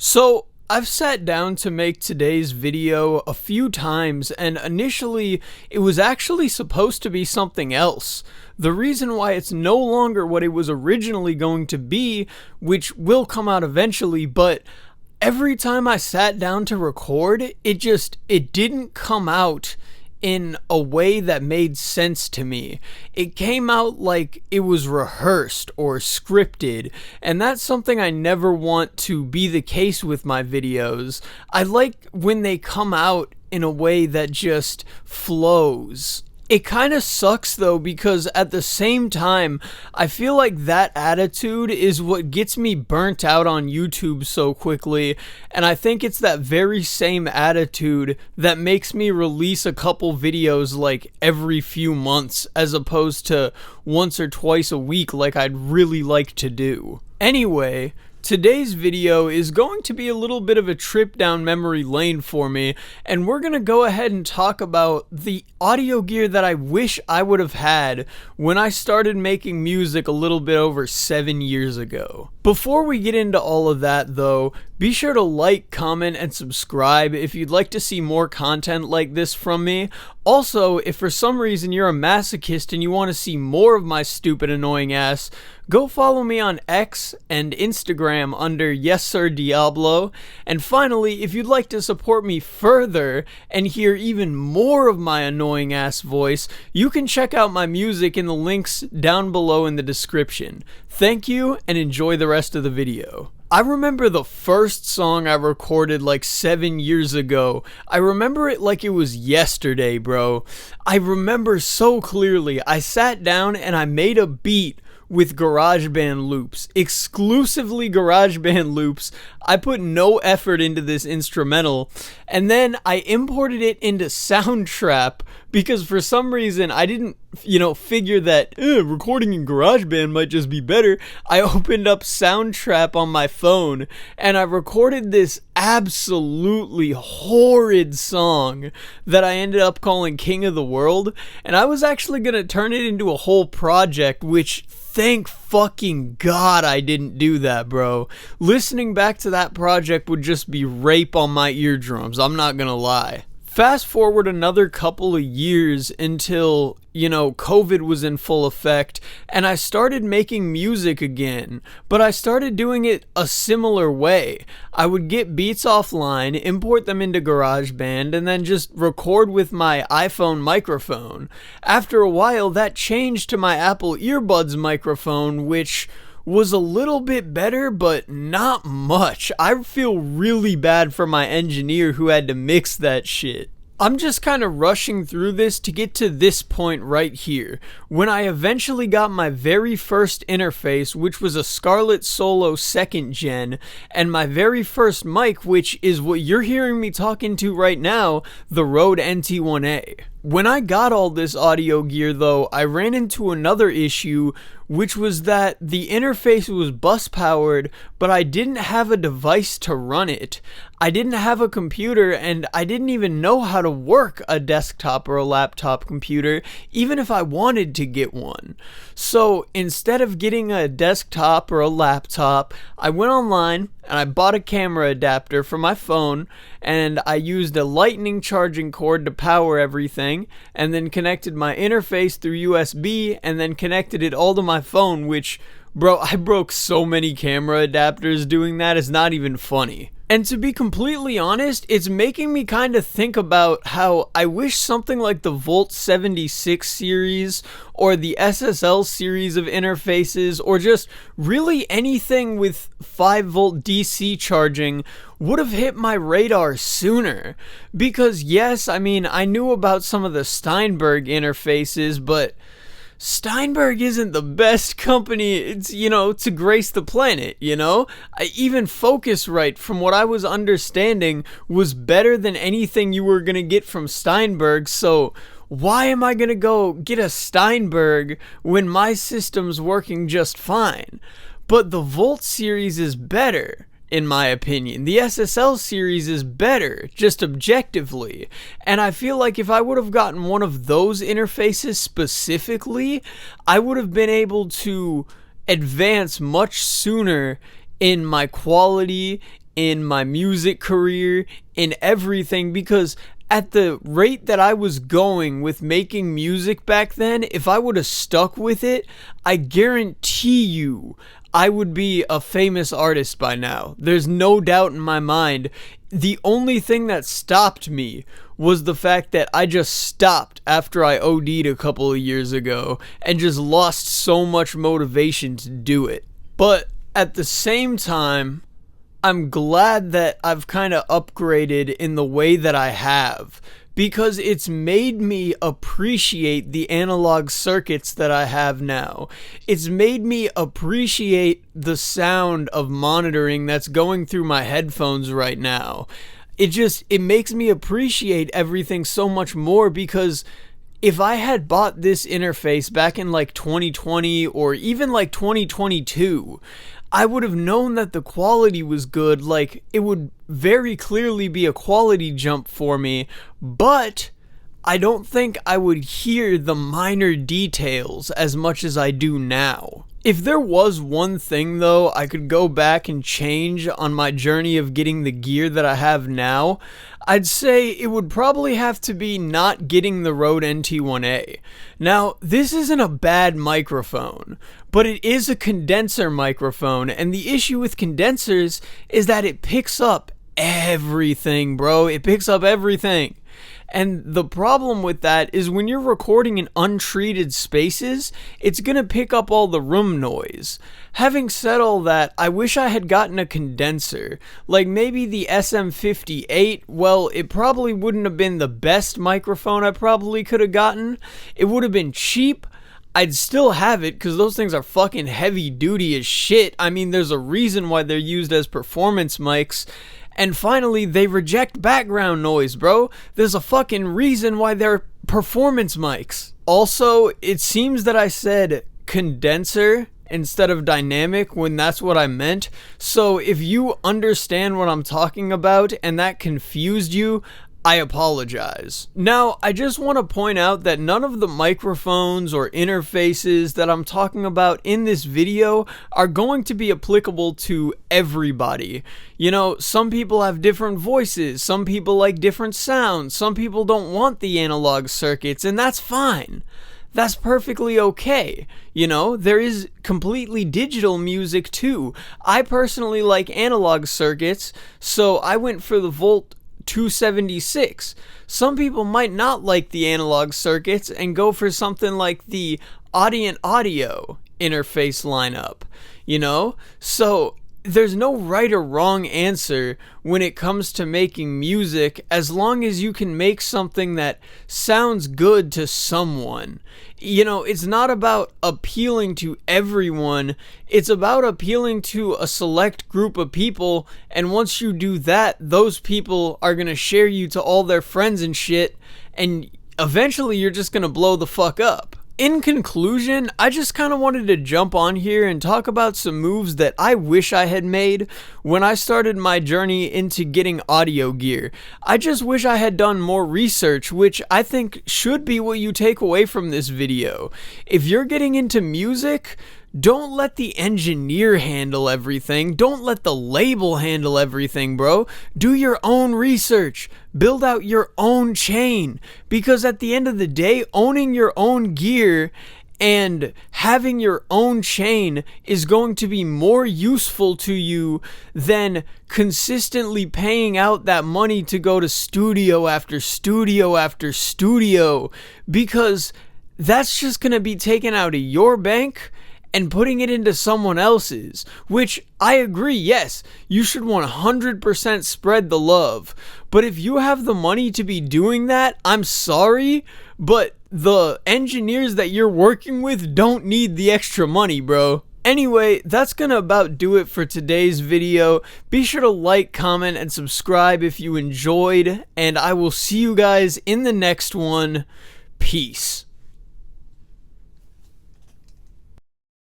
So, I've sat down to make today's video a few times, and initially it was actually supposed to be something else. The reason why it's no longer what it was originally going to be, which will come out eventually, but every time I sat down to record, it didn't come out in a way that made sense to me. It came out like it was rehearsed or scripted, and that's something I never want to be the case with my videos. I like when they come out in a way that just flows. It kind of sucks though, because at the same time, I feel like that attitude is what gets me burnt out on YouTube so quickly, and I think it's that very same attitude that makes me release a couple videos like every few months as opposed to once or twice a week like I'd really like to do. Anyway, today's video is going to be a little bit of a trip down memory lane for me, and we're going to go ahead and talk about the audio gear that I wish I would have had when I started making music a little bit over 7 years ago. Before we get into all of that though, be sure to like, comment, and subscribe if you'd like to see more content like this from me. Also, if for some reason you're a masochist and you want to see more of my stupid annoying ass, go follow me on X and Instagram under Yes Sir Diablo. And finally, if you'd like to support me further and hear even more of my annoying ass voice, you can check out my music in the links down below in the description. Thank you, and enjoy the rest of the video. I remember the first song I recorded like 7 years ago. I remember it like it was yesterday, bro. I remember so clearly. I sat down and I made a beat with GarageBand loops, exclusively GarageBand loops. I put no effort into this instrumental, and then I imported it into Soundtrap because for some reason I didn't, figure that recording in GarageBand might just be better. I opened up Soundtrap on my phone and I recorded this absolutely horrid song that I ended up calling King of the World, and I was actually gonna turn it into a whole project, which thank fucking God I didn't do that, bro. Listening back to that project would just be rape on my eardrums, I'm not gonna lie. Fast forward another couple of years until, COVID was in full effect, and I started making music again, but I started doing it a similar way. I would get beats offline, import them into GarageBand, and then just record with my iPhone microphone. After a while, that changed to my Apple earbuds microphone, which was a little bit better, but not much. I feel really bad for my engineer who had to mix that shit. I'm just kind of rushing through this to get to this point right here, when I eventually got my very first interface, which was a Scarlett Solo 2nd Gen, and my very first mic, which is what you're hearing me talking to right now, the Rode NT1A. When I got all this audio gear though, I ran into another issue, which was that the interface was bus powered, but I didn't have a device to run it. I didn't have a computer, and I didn't even know how to work a desktop or a laptop computer, even if I wanted to get one. So instead of getting a desktop or a laptop, I went online and I bought a camera adapter for my phone, and I used a lightning charging cord to power everything, and then connected my interface through USB, and then connected it all to my phone, which, bro, I broke so many camera adapters doing that, it's not even funny. And to be completely honest, it's making me kind of think about how I wish something like the Volt 76 series or the SSL series of interfaces, or just really anything with 5-volt DC charging, would have hit my radar sooner. Because yes, I knew about some of the Steinberg interfaces, but Steinberg isn't the best company, to grace the planet, Even Focusrite, from what I was understanding, was better than anything you were gonna get from Steinberg, so why am I gonna go get a Steinberg when my system's working just fine? But the Volt series is better. in my opinion. The SSL series is better, just objectively. And I feel like if I would have gotten one of those interfaces specifically, I would have been able to advance much sooner in my quality, in my music career, in everything, because at the rate that I was going with making music back then, if I would have stuck with it, I guarantee you I would be a famous artist by now. There's no doubt in my mind. The only thing that stopped me was the fact that I just stopped after I OD'd a couple of years ago and just lost so much motivation to do it. But at the same time, I'm glad that I've kind of upgraded in the way that I have, because it's made me appreciate the analog circuits that I have now. It's made me appreciate the sound of monitoring that's going through my headphones right now. It makes me appreciate everything so much more, because if I had bought this interface back in like 2020 or even like 2022, I would have known that the quality was good. Like, it would very clearly be a quality jump for me, but I don't think I would hear the minor details as much as I do now. If there was one thing, though, I could go back and change on my journey of getting the gear that I have now, I'd say it would probably have to be not getting the Rode NT1A. Now, this isn't a bad microphone, but it is a condenser microphone, and the issue with condensers is that it picks up everything, bro. It picks up everything. And the problem with that is when you're recording in untreated spaces, it's gonna pick up all the room noise. Having said all that, I wish I had gotten a condenser. Like maybe the SM58, well, it probably wouldn't have been the best microphone I probably could have gotten. It would have been cheap. I'd still have it because those things are fucking heavy duty as shit. I mean, there's a reason why they're used as performance mics. And finally, they reject background noise, bro. There's a fucking reason why they're performance mics. Also, it seems that I said condenser instead of dynamic when that's what I meant. So if you understand what I'm talking about and that confused you, I apologize. Now, I just want to point out that none of the microphones or interfaces that I'm talking about in this video are going to be applicable to everybody. You know, some people have different voices, some people like different sounds, some people don't want the analog circuits, and that's fine. That's perfectly okay. You know, there is completely digital music too. I personally like analog circuits, so I went for the Volt 276. Some people might not like the analog circuits and go for something like the Audient Audio interface lineup, you know? So there's no right or wrong answer when it comes to making music, as long as you can make something that sounds good to someone. You know, it's not about appealing to everyone, it's about appealing to a select group of people, and once you do that, those people are gonna share you to all their friends and shit, and eventually you're just gonna blow the fuck up. In conclusion, I just kind of wanted to jump on here and talk about some moves that I wish I had made when I started my journey into getting audio gear. I just wish I had done more research, which I think should be what you take away from this video. If you're getting into music, don't let the engineer handle everything. Don't let the label handle everything, bro. Do your own research. Build out your own chain. Because at the end of the day, owning your own gear and having your own chain is going to be more useful to you than consistently paying out that money to go to studio after studio after studio. Because that's just going to be taken out of your bank and putting it into someone else's, which I agree, yes, you should 100% spread the love. But if you have the money to be doing that, I'm sorry, but the engineers that you're working with don't need the extra money, bro. Anyway, that's gonna about do it for today's video. Be sure to like, comment, and subscribe if you enjoyed, and I will see you guys in the next one. Peace.